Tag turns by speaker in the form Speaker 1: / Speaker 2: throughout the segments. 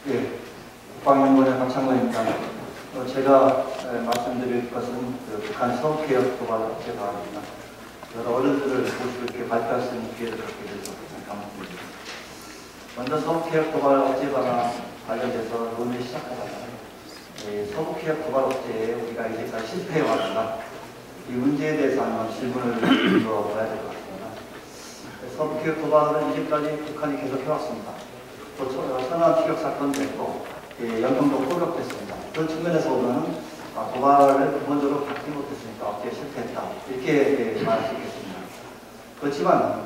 Speaker 1: 예, 국방연구원의 박창근입니다. 제가 말씀드릴 것은 북한 서북개혁 도발 억제 방안입니다. 여러 어른들을 모시고 이렇게 발표할 수 있는 기회를 갖게 돼서 감사드립니다. 먼저 서북개혁 도발 억제 방안 관련돼서 논의를 시작하자면 서북개혁 도발 억제에 우리가 이제까지 실패해왔구나, 이 문제에 대해서 한번 질문을 들어봐야 될 것 같습니다. 서북개혁 도발은 이제까지 북한이 계속 해왔습니다. 또 천안 추격 사건도 했고, 연평도 포격됐습니다. 그런 측면에서 보면 도발을 근본적으로 받지 못했으니까 억제에 실패했다, 이렇게 말할 수 있겠습니다. 그렇지만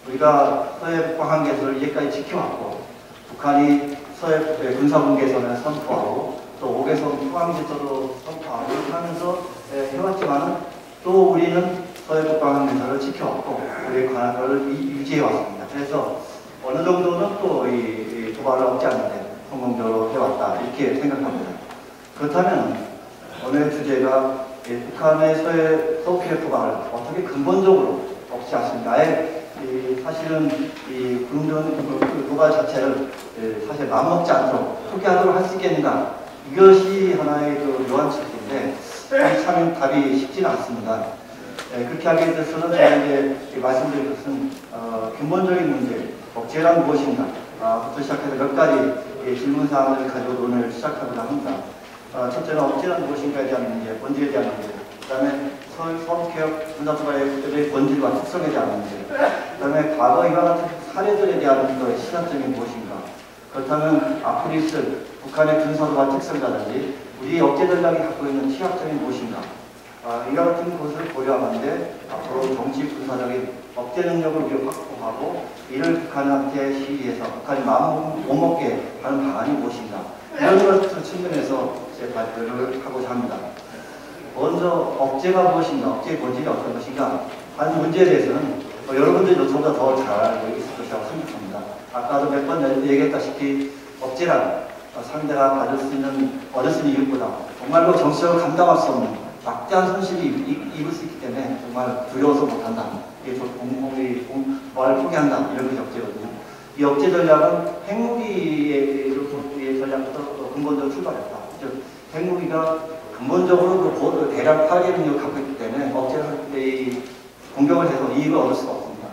Speaker 1: 우리가 서해 북방 한계선을 이제까지 지켜왔고, 북한이 서해 군사분 개선을 선포하고 또 5개선 포항제도도 선포하고 하면서 해왔지만은 또 우리는 서해 북방 한계선을 지켜왔고 우리의 관할을 유지해왔습니다. 그래서 어느 정도는 또 이 도발을 억제하는데 성공적으로 해왔다, 이렇게 생각합니다. 그렇다면 오늘의 주제가 북한의 서북개혁 도발을 어떻게 근본적으로 억제할 수 있는가. 사실은 이 군전 도발 자체를 사실 마음먹지 않도록 포기하도록 할 수 있겠는가, 이것이 하나의 요한칙인데 참 답이 쉽지는 않습니다. 그렇게 하게 돼서는 제가 이제 말씀드릴 것은 근본적인 문제, 억제란 무엇인가 부터 시작해서 몇 가지 질문사항을 가지고 논의를 시작하고자 합니다. 첫째는 억제란 무엇인가에 대한 문제, 본질에 대한 문제, 그 다음에 서북개혁 군사도발의 본질과 특성에 대한 문제, 그 다음에 과거 이와 같은 사례들에 대한 시각점이 무엇인가, 그렇다면 앞으로 있을 북한의 군사도발 특성이라든지 우리 억제 전략이 갖고 있는 취약점이 무엇인가, 이와 같은 것을 고려하는데 앞으로 정치 군사적인 억제 능력을 우리가 확보하고 이를 북한한테 시위해서 북한이 마음 못 먹게 하는 방안이 무엇인가, 이런 것들 측면에서 제 발표를 하고자 합니다. 먼저 억제가 무엇인가, 억제의 본질이 어떤 것인가 하는 문제에 대해서는 여러분들이 저보다 더 잘 알고 있을 것이라고 생각합니다. 아까도 몇 번 얘기했다시피 억제란 상대가 얻을 수 있는 이익보다 정말로 정치적으로 감당할 수 없는 막대한 손실을 입을 수 있기 때문에 정말 두려워서 못한다, 말을 포기한다, 이런 것이 억제거든요. 이 억제 전략은 핵무기의 전략부터 근본적으로 출발했다. 즉 핵무기가 근본적으로 대량 파괴 능력을 갖고 있기 때문에 억제를 공격을 해서 이익을 얻을 수가 없습니다.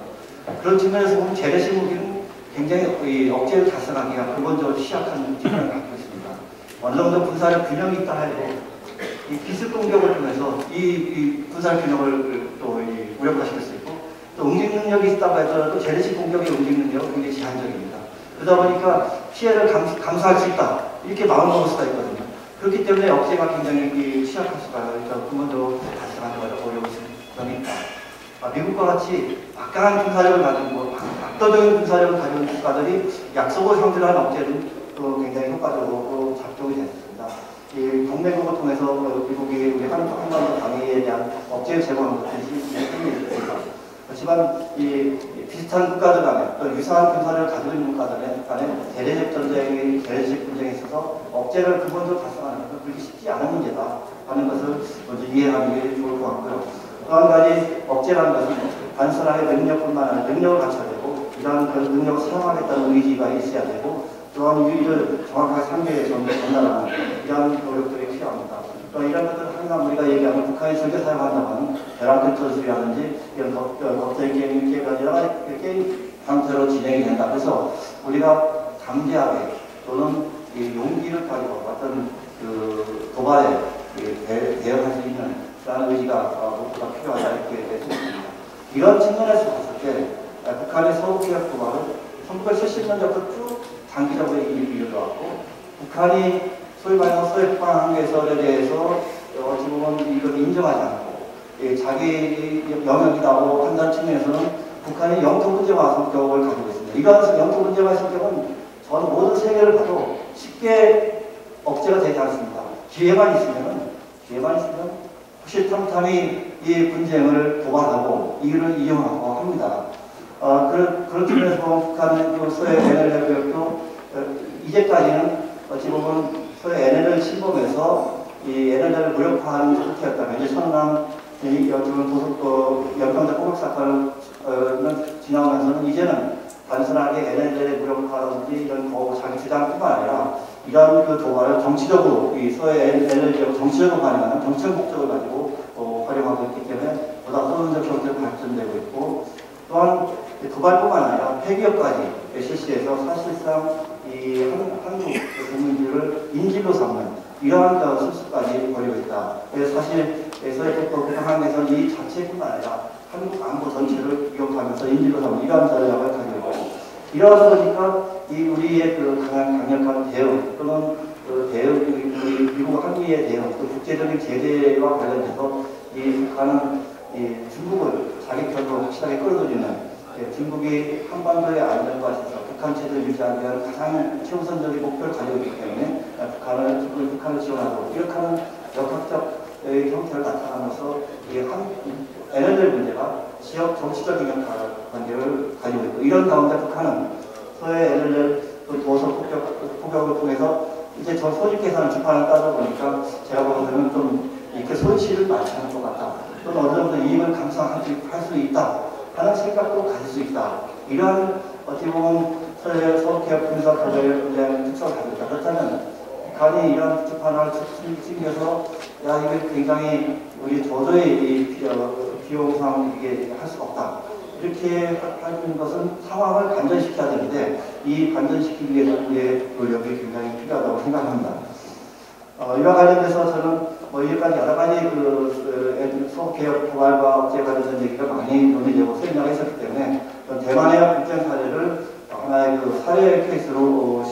Speaker 1: 그런 측면에서 보면 재래식 무기는 굉장히 억제를 달성하기가 근본적으로 취약한 측면을 갖고 있습니다. 어느 정도 군사력 균형이 있다 해도 이 기습 공격을 통해서 이 군사력 균형을 또 무력화시킬 수 있고, 또 응징 능력이 있다고 하더라도 재래식 공격의 응징 능력은 굉장히 제한적입니다. 그러다 보니까 피해를 감수할 수 있다, 이렇게 마음먹을 수가 있거든요. 그렇기 때문에 억제가 굉장히 취약할 수가 있어서 근본적으로 달성하기가 어려울 수가 있다. 미국과 같이 막강한 군사력을 가지고 압도적인 군사력을 가지고 있는 국가들이 약속을 상대로 한 억제는 또 굉장히 효과적으로 작동이 됐습니다. 이 동맹국을 통해서 미국이 우리 한반도 방위에 대한 억제를 제공한 것들이 있습니다. 그렇지만 이 비슷한 국가들 간에 또 유사한 군사력을 가지고 있는 국가들 간에 대대적 분쟁에 있어서 억제를 근본적으로 달성하는 것은 그렇게 쉽지 않은 문제다 하는 것을 먼저 이해하는 게 좋을 것 같고요. 또 한 가지 억제라는 것은 단순하게 능력뿐만 아니라 능력을 갖춰야 되고, 이러한 그 능력을 사용하겠다는 의지가 있어야 되고, 또한 유의를 정확하게 상대에 전달하는 이러한 노력들이 필요합니다. 또 이런 것들은 항상 우리가 얘기하는 북한이 즐겨 사용한다는 대란급 전술이라든지 이런 겁쟁이 게임이 아니라 게임 형태로 진행이 된다. 그래서 우리가 담대하게 또는 용기를 가지고 어떤 도발에 대응할 수 있는 그런 의지가 무엇보다 필요하다, 이렇게 생각합니다. 이런 측면에서 봤을 때 북한의 서북개혁 도발은 1970년대부터 쭉 장기적으로 이어져왔고, 북한이 소위 말하는 서해 북방 한계선에 대해서 어찌 보면 이걸 인정하지 않고 자기 영역이라고 판단 측면에서는 북한이 영토 문제화 성격을 가지고 있습니다. 이러한 영토 문제화 성격은 저는 모든 세계를 봐도 쉽게 억제가 되지 않습니다. 기회만 있으면 호시탐탐이 이 분쟁을 도발하고 이를 이용하고 합니다. 그런 측면에서 북한의 서해 NLL 교역도 이제까지는 어찌 보면 서해 NLL 침범해서 이 NLL을 무력화하는 상태였다면, 이제 천안 지금 연평도 포격 사건을 지나가면서는 이제는 단순하게 NLL의 무력화라든지 이런 자기 주장뿐만 아니라 이런 그 도발을 정치적으로 이 서해 NLL 정치적으로 반영하는 정치적 목적을 가지고 활용하고 있기 때문에 보다 선언적 형태로 발전되고 있고 또한 도발뿐만 아니라 폐기업까지 실시해서 사실상 이 한국 국민들을 인질로 삼는 이러한 실수까지 벌이고 있다. 그래서 사실 서해 폭도 상황에서 이 자체뿐만 아니라 한국 안보 전체를 위협하면서 인질로 삼는 이러한 전략을 가지고 있고 이러다 보니까 이 우리의 그 강력한 대응 또는 그 대응 우리 미국 한미의 대응 또 국제적인 제재와 관련해서 이 북한은 이 중국을 자기 편으로 확실하게 끌어들이는 중국이 한반도의 안전과 북한 체제를 유지하기 위한 가장 최우선적인 목표를 가지고 있기 때문에 북한을 지원하고 이렇게 하는 역학적 형태를 나타나면서 NLL 문제가 지역 정치적인 관계를 가지고 있고 이런 가운데 북한은 서해 NLL 도서 폭격을 통해서 이제 저 손익 계산을 주판을 따져 보니까 제가 보기에는 좀 이렇게 손실을 많이 하는 것 같다. 또는 어느 정도 이익을 감수할 수 있다 하는 생각도 가질 수 있다. 이러한 어떻게 보면 서해개혁 군사협력의 특성을 가지고 있다. 그렇다면 북한이 이런 주판을 챙겨서 야 이게 굉장히 우리 도저히 비용상 이게 할 수가 없다. 이렇게 하는 것은 상황을 반전시켜야 되는데 이 반전시키기 위해서는 우리의 노력이 굉장히 필요하다고 생각합니다. 이와 관련돼서 저는 여기까지 여러 가지 서해개혁 도발과 억제 관련된 얘기가 많이 논의되고 세미나가 있었기 때문에 대만의 국정 사례를 하나의 사례 케이스로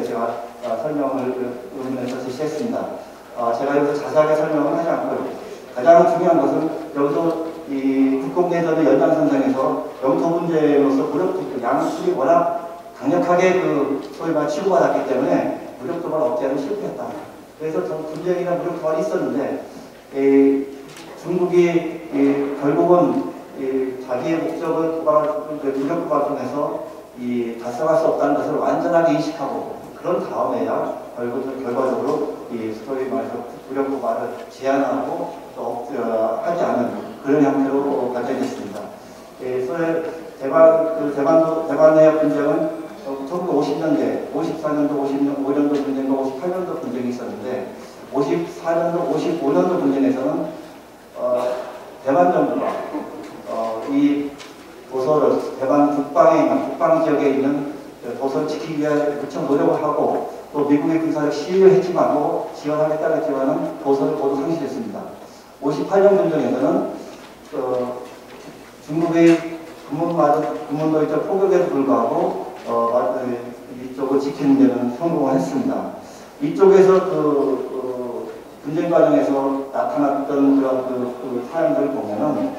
Speaker 1: 제가 설명을 의문에서 제시했습니다. 제가 여기서 자세하게 설명은 하지 않고요. 가장 중요한 것은 여기서 이 국공내전의 연장선상에서 영토 문제로서 양측이 워낙 강력하게 소위 말 치고받았기 때문에 무력 도발 억제는 실패했다. 그래서 분쟁이나 무력 도발이 있었는데 중국이 결국은 자기의 목적을 무력 도발 통해서 달성할 수 없다는 것을 완전하게 인식하고 그런 다음에야 결과적으로 소위 말해서 무력 도발을 제한하고 또 하지 않은 그런 형태로 발전했습니다. 대만 해협 분쟁은 1950년대, 54년도, 55년도 분쟁과 58년도 분쟁이 있었는데 54년도, 55년도 분쟁에서는 대만 정부가 이 도서를 대만 북방 지역에 있는 도서를 지키기 위해 무척 노력을 하고 또 미국의 군사력 시위를 했지만 지원하겠다고 했지만은 도서를 모두 상실했습니다. 58년 분쟁에서는 중국의 군문도 이쪽 포격에도 불구하고 이쪽을 지키는 데는 성공을 했습니다. 이쪽에서 분쟁 과정에서 나타났던 그런 사람들을 보면은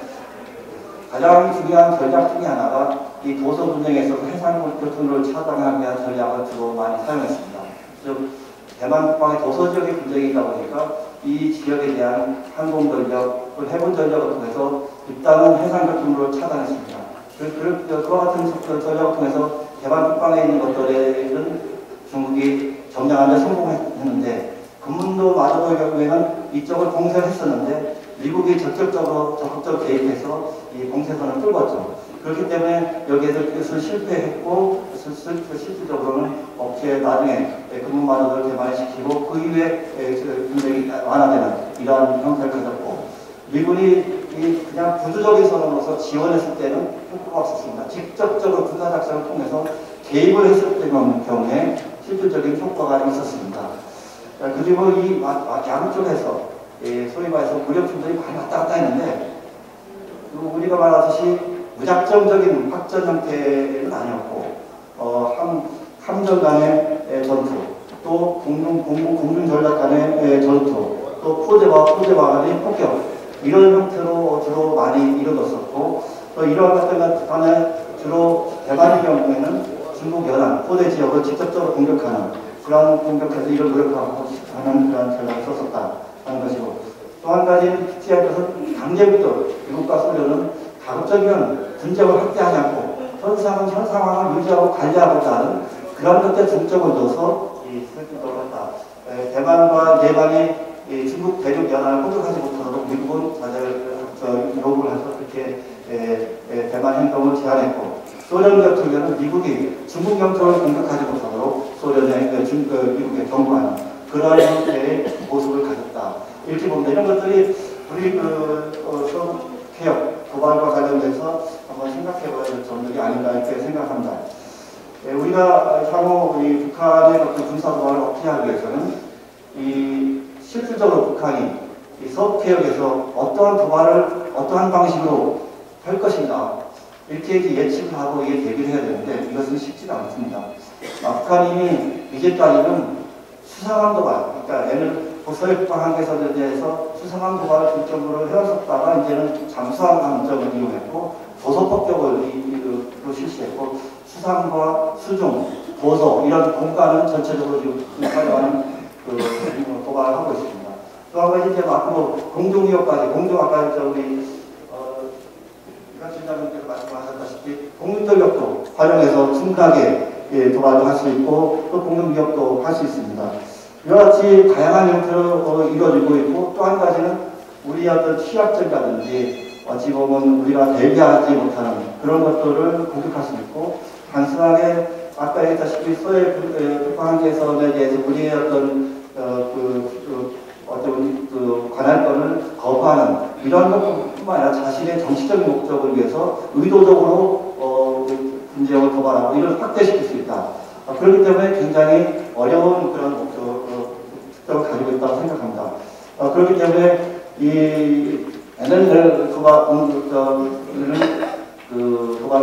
Speaker 1: 가장 중요한 전략 중에 하나가 이 도서 분쟁에서 해상 교통로를 차단하기 위한 전략을 주로 많이 사용했습니다. 즉 대만 북방의 도서 지역의 분쟁이다 보니까 이 지역에 대한 항공 전력, 해군 전력을 통해서 일단은 해상 교통로를 차단했습니다. 그와 같은 전략을 통해서 대만 북방에 있는 것들에는 중국이 점령하는 데 성공했는데 금문도 마저도 경우에는 이쪽을 공세했었는데 미국이 적극적으로 개입해서 이 공세선을 뚫었죠. 그렇기 때문에 여기에서 실패했고 실질적으로는 나중에 금문마저도 개발시키고 그 이후에 분쟁이 완화되는 이러한 형태를 가졌고 미군이 그냥 부수적인 선언으로서 지원했을 때는 효과가 없었습니다. 직접적으로 군사작전을 통해서 개입을 했을 경우에 실질적인 효과가 있었습니다. 그리고 이 양쪽에서 소위 말해서 무력 충돌이 많이 왔다 갔다 했는데 우리가 말하듯이 무작정적인 확전 형태는 아니었고 함정 간의 전투 또 공중 전략 간의 전투 또 포대와 간의 폭격 이런 형태로 주로 많이 이루어졌었고 또 이러한 것들 간에 주로 대만의 경우에는 중국 연안 포대 지역을 직접적으로 공격하는 그런 공격해서 이걸 무력화하고 하는 그런 전략을 썼었다 하는 것이고 또 한 가지는 특이한 것은 강제부터 미국과 소련은 가급적이면 분쟁을 확대하지 않고 현 상황을 유지하고 관리하고자 하는 그런 것에 중점을 둬서 설득을 했다. 대만과 네반이 중국 대륙 연안을 공격하지 못하도록 미국은 자제를 요구를 해서 그렇게 대만 행동을 제한했고 소련 같은 경우는 미국이 중국 영토를 공격하지 못하도록 미국에 경고하는 그러한 형태의 모습을 가졌다. 이렇게 봅니다. 이런 것들이 우리 개혁, 도발과 관련돼서 한번 생각해봐야 될 점들이 아닌가 이렇게 생각합니다. 우리가 향후 우리 북한의 어떤 군사도발을 억제하기 위해서는 실질적으로 북한이 이 서북개혁에서 어떠한 도발을 어떠한 방식으로 할 것인가 이렇게 예측을 하고 이게 대비를 해야 되는데 이것은 쉽지가 않습니다. 북한이 이제까지는 수상한 도발, 그러니까 소위 북한항에서 대해서 수상한 도발을 중점으로 해왔었다가 이제는 잠수함 함정을 이용했고 도서폭격을 실시했고 수상과 수중, 도서 이런 공간은 전체적으로 지금 활용하는 도발을 하고 있습니다. 또 한 가지 이제 앞으로 공중위협까지 아까 우리 위원장님께서 말씀하셨다시피 공중전력도 활용해서 충분하게 도발도 할 수 있고 또 공중위협도 할 수 있습니다. 이와 같이 다양한 형태로 이루어지고 있고 또 한 가지는 우리 어떤 취약점이라든지 어찌 보면 우리가 대비하지 못하는 그런 것들을 공격할 수 있고 단순하게 아까 얘기했다시피 소외 북한항에서에 대해서 우리의 어떤 관할권을 거부하는 이런 것뿐만 아니라 자신의 정치적인 목적을 위해서 의도적으로 분쟁을 도발하고 이걸 확대시킬 수 있다. 그렇기 때문에 굉장히 어려운 그런 특성을 가지고 있다고 생각합니다. 그렇기 때문에 이 NLL 도발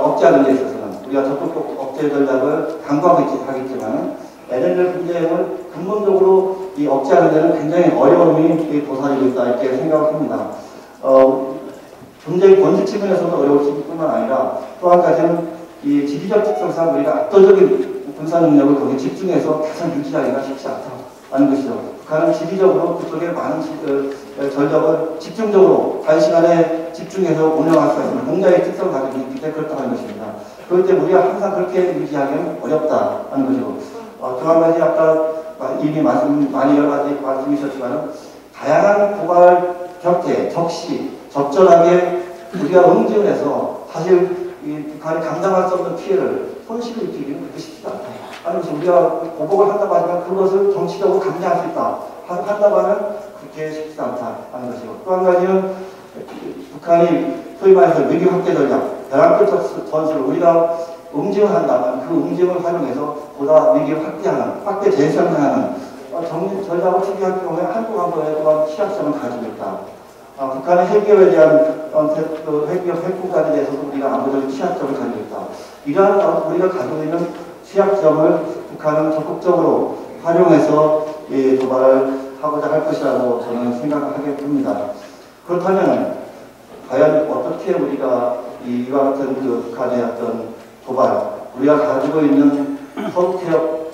Speaker 1: 억제하는 데 있어서는 우리가 적극 억제 전략을 강구하겠지만 NLL 분쟁을 근본적으로 억제하는 데는 굉장히 어려움이 도사리고 있다 이렇게 생각을 합니다. 분쟁 본질 측면에서도 어려울 뿐만 아니라 또 한 가지는 이 지리적 특성상 우리가 압도적인 군사 능력을 거기에 집중해서 계속 유지하기가 쉽지 않다는 것이죠. 북한은 지리적으로 그쪽에 많은 전력을 집중적으로 단시간에 집중해서 운영할 수 있는 공작의 특성을 가지고 있기 때문에 그렇다는 것입니다. 그렇기 때문에 우리가 항상 그렇게 유지하기는 어렵다는 것이고 또 한 가지 아까 이미 많이 여러 가지 말씀이셨지만 다양한 도발 격제, 적시, 적절하게 우리가 응징해서 사실 이 북한이 감당할 수 없는 피해를 손실을 입히기는 그렇게 쉽지 않다. 아니 우리가 보복을 한다고 하지만 그것을 정치적으로 감내할 수 있다. 한다고 하면 그렇게 쉽지 않다는 것이고 또 한 가지는 북한이 소위 말해서 위기 확대 전략, 벼랑끝 전술을 우리가 응징을 한다면 그 응징을 활용해서 보다 위기를 확대 재생산하는 전략을 추진할 경우에 한국에 또한 취약점을 가지고 있다. 북한의 핵기업에 대한 핵기업 핵공간에 대해서도 우리가 아무래도 취약점을 가지고 있다. 이러한 우리가 가지고 있는 취약점을 북한은 적극적으로 활용해서 도발을 하고자 할 것이라고 저는 생각하게 됩니다. 그렇다면 과연 어떻게 우리가 이와 같은 북한의 어떤 도발, 우리가 가지고 있는 서북개혁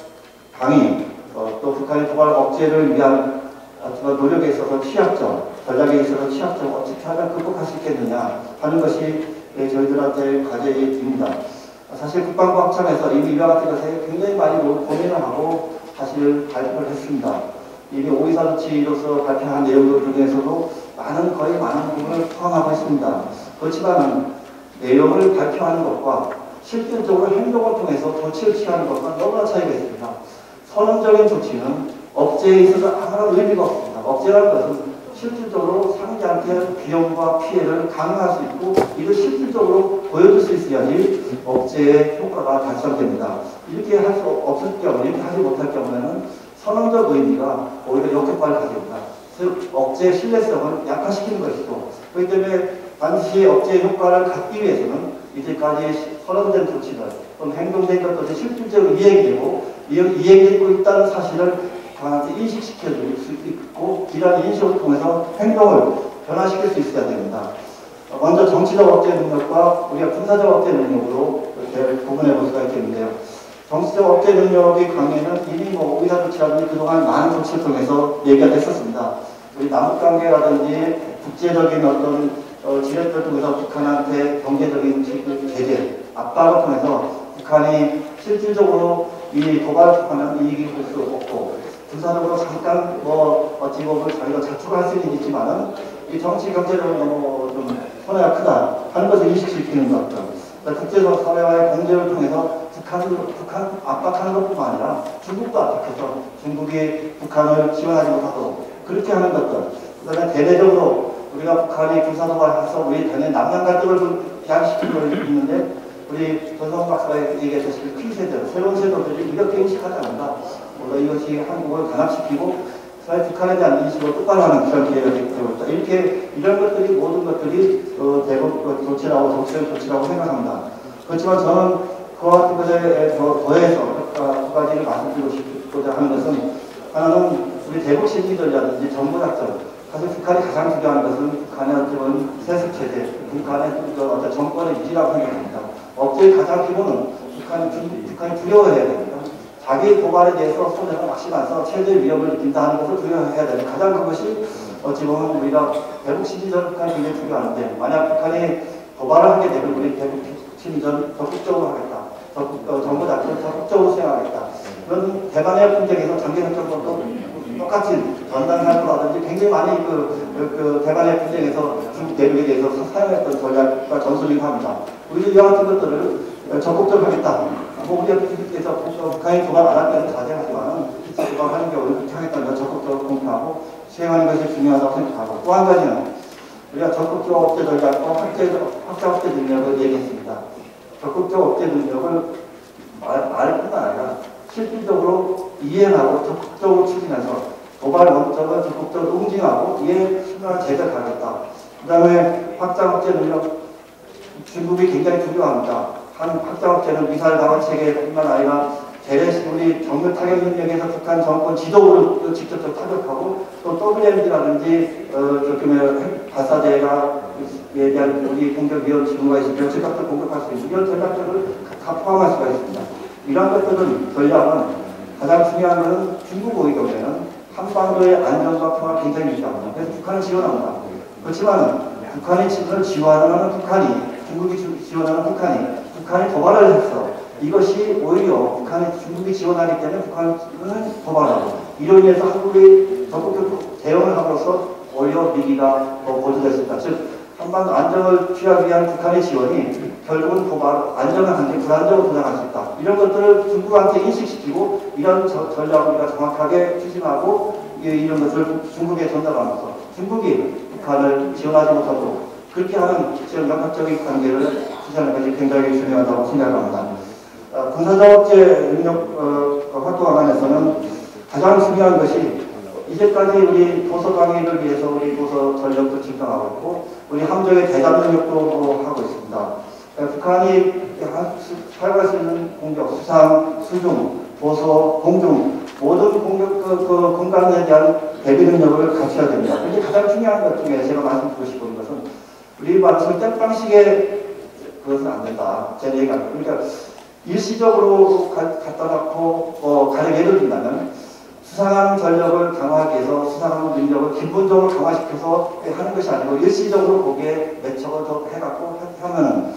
Speaker 1: 강의, 또 북한의 도발 억제를 위한 어떤 노력에 있어서 취약점, 전략에 있어서 취약점 어떻게 하면 극복할 수 있겠느냐 하는 것이 저희들한테 과제입니다. 사실 국방부 합참에서 이미 이와 같은 것에 굉장히 많이 고민을 하고 사실 발표를 했습니다. 이미 오이사 조치로서 발표한 내용들 중에서도 거의 많은 부분을 포함하고 있습니다. 그렇지만 내용을 발표하는 것과 실질적으로 행동을 통해서 조치를 취하는 것과 너무나 차이가 있습니다. 선언적인 조치는 억제에 있어서 아무런 의미가 없습니다. 억제라는 것은 실질적으로 상대한테 비용과 피해를 강화할 수 있고 이를 실질적으로 보여줄 수 있어야지 억제의 효과가 달성됩니다. 이렇게 할 수 없을 경우, 이렇게 하지 못할 경우에는 선언적 의미가 오히려 역효과를 가져옵니다. 즉 억제의 신뢰성을 약화시키는 것이고 그렇기 때문에 반드시 억제의 효과를 갖기 위해서는 이제까지 선언된 조치들 또는 행동된 것들이 실질적으로 이행되고 이행되고 있다는 사실을 강하게 인식시켜줄 수 있고 이러한 인식을 통해서 행동을 변화시킬 수 있어야 됩니다. 먼저 정치적 억제 능력과 우리가 군사적 억제 능력으로 이렇게 구분해 볼 수가 있겠는데요. 정치적 억제 능력의 강의는 이미 오이사 조치라든지 그동안 많은 조치를 통해서 얘기가 됐었습니다. 우리 남북관계라든지 국제적인 어떤 지렛대를 통해서 북한한테 경제적인 제재, 압박을 통해서 북한이 실질적으로 이 도발하는 이익을 볼 수 없고 군사적으로 잠깐 어찌 보면 자기가 자축할 수는 있지만은 이 정치 경제적으로 너무 좀 손해가 크다 하는 것을 인식시키는 것들 국제사회와의 공조를 통해서 북한 압박하는 것뿐만 아니라 중국도 압박해서 중국이 북한을 지원하지 못하도록 그렇게 하는 것들. 그 다음에 대대적으로 우리가 북한이 군사도발해서 우리 당연히 남남 갈등을 야기시키고 있는데 우리 전성훈 박사가 얘기했듯이 큰 세대, 새로운 세대들이 이렇게 인식하지 않는다. 물론 이것이 한국을 단합시키고 북한에 대한 인식을 똑바로 하는 그런 기회가 되고 있다. 이렇게 이런 것들이 모든 것들이 대북 조치라고 정치적 조치라고 생각합니다. 그렇지만 저는 그와 같은 것에 더해서 두 가지를 말씀드리고 싶고자 하는 것은 하나는 우리 대북 심리전이라든지 정보작전. 사실 북한이 가장 중요한 것은 북한의 어떤 세습체제, 북한의 어떤 정권의 유지라고 생각합니다. 억제의 가장 기본은 북한이 두려워해야 됩니다. 자기 도발에 대해서 손해를 막심하면서 최대의 위협을 느낀다 하는 것을 두려워해야 되는 가장 그것이 어찌 보면 우리가 대북 심리전 북한이 굉장히 중요한데 만약 북한이 도발을 하게 되면 우리 대북 심리전 적극적으로 하겠다. 정보작전을 적극적으로 수행하겠다. 그런 대만의 분쟁에서 장기협정도 똑같이 전단살포라든지 굉장히 많이 대만의 분쟁에서 중국 대륙에 대해서 사용했던 전략과 전술을 합니다. 우리도 이와 같은 것들을 적극적으로 하겠다. 우리께서 북한이 도발 안 할 때는 자제하지만 도발하는 경우는 그렇게 하겠다는 걸 적극적으로 공표하고 수행하는 것이 중요하다고 생각하고 또 한 가지는 우리가 적극적 억제 전략과 확장 억제 능력을 얘기했습니다. 적극적 억제 능력을 말뿐만 아니라 실질적으로 이행하고 적극적으로 추진해서 도발 목적을 적극적으로 응징하고 이에 순간을 제작하겠다. 그 다음에 확장 억제 능력 중국이 굉장히 두려워합니다. 한 확장 억제는 미사일 방어 체계뿐만 아니라 우리 정면 타격 능력에서 북한 정권 지도부를 직접적 타격하고 또 WMD라든지 발사대에 대한 우리 공격 위험 징후가 있으면 즉각적으로 공격할 수 있는 이런 전략들을 다 포함할 수가 있습니다. 이러한 것들은 전략은 가장 중요한 것은 중국의 경우에는 한반도의 안전과 평화를 굉장히 유지합니다. 그래서 북한을 지원합니다. 그렇지만 북한의 지원을 지원하는 중국이 지원하는 북한이 도발을 했어. 이것이 오히려 중국이 지원하기 때문에 북한은 도발하고 이로 인해서 한국이 적극적으로 대응을 함으로써 오히려 위기가 더 고조됐습니다. 즉 한반도 안정을 취하기 위한 북한의 지원이 결국은 안정을 한데 불안정을 도달할 수 있다. 이런 것들을 중국한테 인식시키고 이런 전략을 우리가 정확하게 추진하고 이런 것을 중국에 전달하면서 중국이 북한을 지원하지 못하도록 그렇게 하는 역학적인 관계를 추진하는 것이 굉장히 중요하다고 생각합니다. 군사적 억제 능력 확보 방안에서는 가장 중요한 것이 이제까지 우리 도서 강의를 위해서 우리 도서 전력도 증강하고 있고 우리 함정의 대담 능력도 하고 있습니다. 북한이 사용할 수 있는 공격, 수상, 수중, 도서, 공중 모든 공격 공간에 대한 대비 능력을 갖춰야 됩니다. 이게 가장 중요한 것 중에 제가 말씀드리고 싶은 것은 우리 말씀 땜빵식에 그것은 안 된다. 제 얘기가 그러니까 일시적으로 갖다 놓고 가령 예를 들면 수상한 전력을 강화하기 위해서 수상한 능력을 기본적으로 강화시켜서 하는 것이 아니고 일시적으로 거기에 매척을 더 해갖고 하면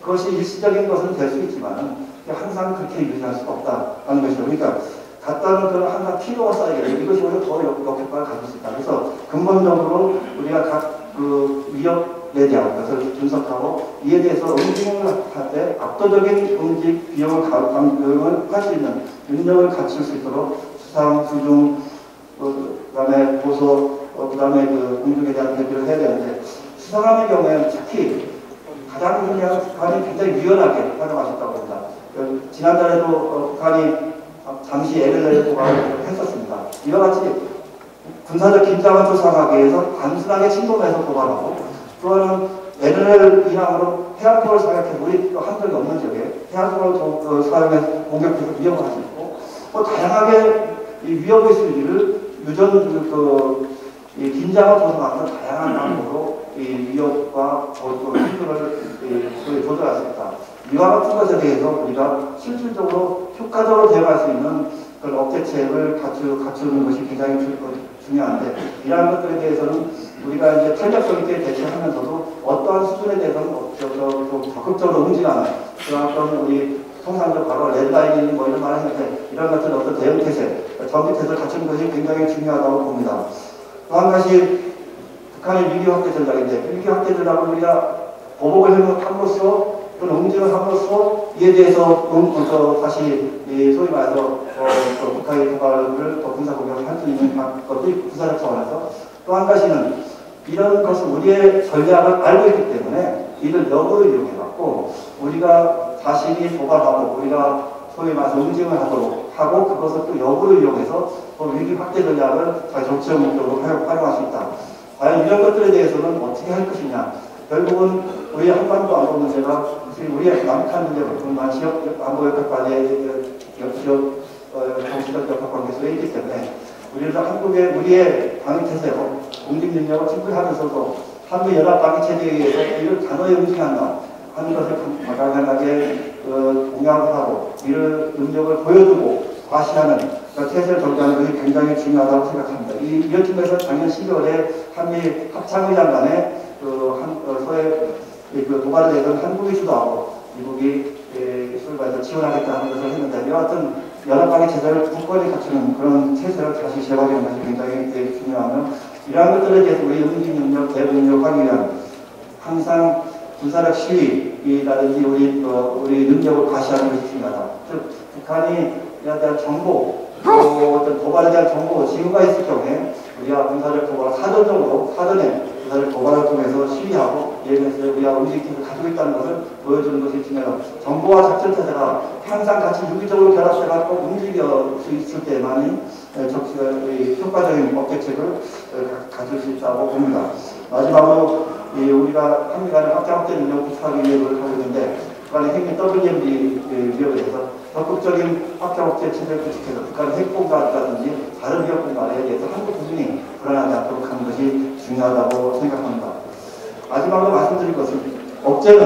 Speaker 1: 그것이 일시적인 것은 될 수 있지만 항상 그렇게 유지할 수가 없다는 것이죠. 그러니까 갖다 놓은 것은 항상 필요가 쌓이게 되고 이것이 오히려 더 역효과를 가질 수 있다. 그래서 근본적으로 우리가 각 위협에 대한 것을 분석하고 이에 대해서 응징을 할 때 압도적인 응징 비용을 할 수 있는 능력을 갖출 수 있도록 수상, 수중, 그다음에 보소, 그다음에 공중에 대한 대비를 해야 되는데 수상함의 경우에는 특히 가장 중요한 북한이 굉장히 유연하게 활용하셨다고 합니다. 지난달에도 북한이 잠시 LLL 도발을 했었습니다. 이와 같이 군사적 긴장을 조성하기 위해서 단순하게 침범해서 도발하고 또 하나는 LLL 이항으로 해안포를 사격해서 우리 함정이 없는 지역에 해안포를 사용해서 공격해서 위협을 할 수 있고 또 다양하게 이 위협의 수위를 긴장을 조성하는 다양한 방법으로 이 위협과 힘을 조절할 수 있다. 이와 같은 것에 대해서 우리가 실질적으로 효과적으로 대응할 수 있는 그런 억제책을 갖추는 것이 굉장히 중요한데 이러한 것들에 대해서는 우리가 이제 탄력성 있게 대처하면서도 어떠한 수준에 대해서는 적극적으로 응징하는 그런 우리 통상적 바로 레드라인이 뭐 이런 말을 했는데 이런 것들은 어떤 대응 태세, 정비 태세를 갖추는 것이 굉장히 중요하다고 봅니다. 또 한 가지 북한의 위기 확대 전략인데 위기 확대 전략을 우리가 보복을 함으로써 그런 응징을 함으로써 이에 대해서 다시 소위 말해서 북한의 도발을 군사 공격을 할 수 있는 것도 군사적 차원에서 또 한 가지는 이런 것을 우리의 전략을 알고 있기 때문에 이를 역으로 이용해갖고 우리가 자신이 도발하고 우리가 소위 말해서 응징을 하도록 하고 그것을 또 역으로 이용해서 위기 확대 전략을 정치적 목적으로 활용할 수 있다. 과연 이런 것들에 대해서는 어떻게 할 것이냐. 결국은 우리 한반도 안보 문제가 우리의 남북한 문제뿐만 지역 안보 역학과제의 지역 정치적 역학 관계 속에 있기 때문에 우리의 방위태세로 공직 능력을 충분하면서도 한미 연합 방위체제에 의해서 이를 단호히 응징한다 하는 것을 강력하게 공약하고 이를 능력을 보여주고 과시하는 태세를 정리하는 것이 굉장히 중요하다고 생각합니다. 이런 측면에서 작년 12월에 한미 합참의장 간에 도발에 대해서 한국이 주도하고 미국이 소위 말해서 지원하겠다 하는 것을 했는데 이와 같은 연합방위 체제를 굳건히 갖추는 그런 체제를 다시 재발하는 것이 굉장히 중요하면 이러한 것들에 대해서 우리 응징 능력, 대응 능력을 하기 위한 항상 군사력 시위라든지 우리 능력을 과시하는 것이 중요하다. 즉 북한이 대한 정보, 어떤 도발에 대한 정보 징후가 있을 경우에 우리가 군사력 도발을 사전에 군사력 도발을 통해서 시위하고 예를 들어서 우리가 움직임을 가지고 있다는 것을 보여주는 것이 중요하다. 정보와 작전 태세가 항상 같이 유기적으로 결합돼서 움직일 수 있을 때만이 효과적인 법대책을 가질 수 있다고 봅니다. 마지막으로 우리가 한미 간의 확대 능력 구축하기 위해 노력하고 있는데 북한의 핵 WMD 위협에 대해서 적극적인 확대 체제를 구축해서 북한의 핵 공간이라든지 다른 위협 공간에 대해서 한국 국민이 불안하지 않도록 하는 것이 중요하다고 생각합니다. 마지막으로 말씀드릴 것은 억제는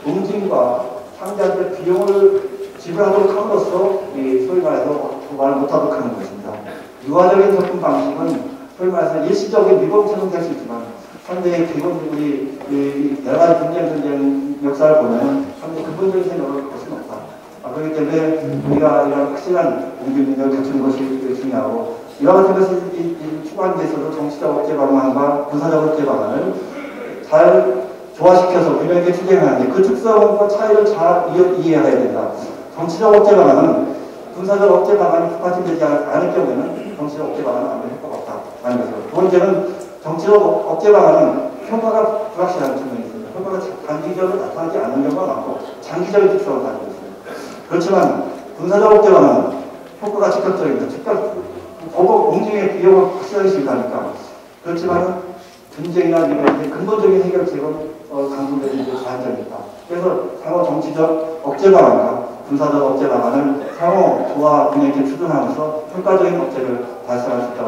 Speaker 1: 응징과 상대한테 비용을 지불하도록 함으로써 소위 말해서 도발을 못하도록 하는 것입니다. 유화적인 접근 방식은 소위 말해서 일시적인 미봉처럼 될 수 있지만 상대의 기본적인 여러 가지 전쟁 역사를 보면 상대 근본적인 생각을 볼 수는 없다. 그렇기 때문에 우리가 이런 확실한 공격력을 갖추는 것이 중요하고 이와 같은 것을 추구하는 데 있어서 정치적 억제 방안과 군사적 억제 방안을 잘 조화시켜서 균형있게 추진하는데 그 특성과 차이를 잘 이해해야 된다. 정치적 억제 방안은 군사적 억제 방안이 북받침되지 않을 경우에는 정치적 억제 방안은 아무 효과가 없다라는 거죠. 두 번째는 정치적 억제 방안은 효과가 불확실한 측면이 있습니다. 효과가 단기적으로 나타나지 않는 경우가 많고 장기적인 특성을 가지고 있습니다. 그렇지만 군사적 억제 방안은 효과가 직접적입니다. 즉각 공중의 비용을 확실하게 지급하니까 그렇지만 전쟁이나 이런 근본적인 해결책은 강조되는 게 자연적이다. 그래서 상호 정치적 억제 방안과 군사적 억제 방안을 상호 조화 균형 있게 추진하면서 효과적인 억제를 달성할 수 있다.